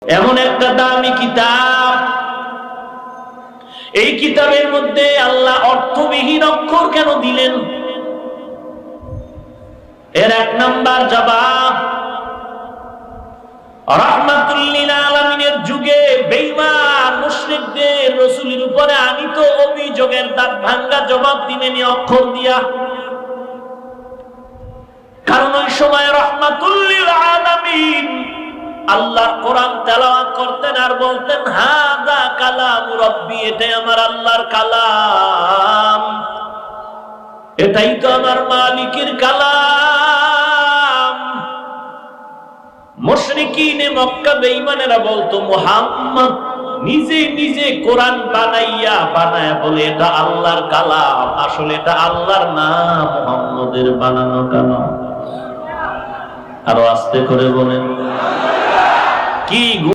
এমন একটা দামি কিতাব, এই কিতাবের মধ্যে আল্লাহ অর্থবিহীন অক্ষর কেন দিলেন? এর এক নাম্বার জবাব, রাহমাতুল লিল আলামিনের যুগে বেঈমান মুশরিকদের রাসূলের উপরে আনিত অভিযোগের দাঁত ভাঙ্গা জবাব দিলেন অক্ষর দিয়া। কারণ ওই সময় রাহমাতুল লিল আলামিন আল্লাহর কোরআন তেলাওয়াত করতেন আর বলতেন, হাযা কালামু রাব্বি, এটাই আমার আল্লাহর কালাম, এটাই তো আমার মালিকের কালাম। মুশরিকিনে মক্কা বেঈমানেরা বলতো, মুহাম্মদ নিজে নিজে কোরআন বানায়া বলে এটা আল্লাহর কালাম, আসলে এটা আল্লাহর না, মুহাম্মদের বানানো কালাম। আরো আস্তে করে বলেন, কি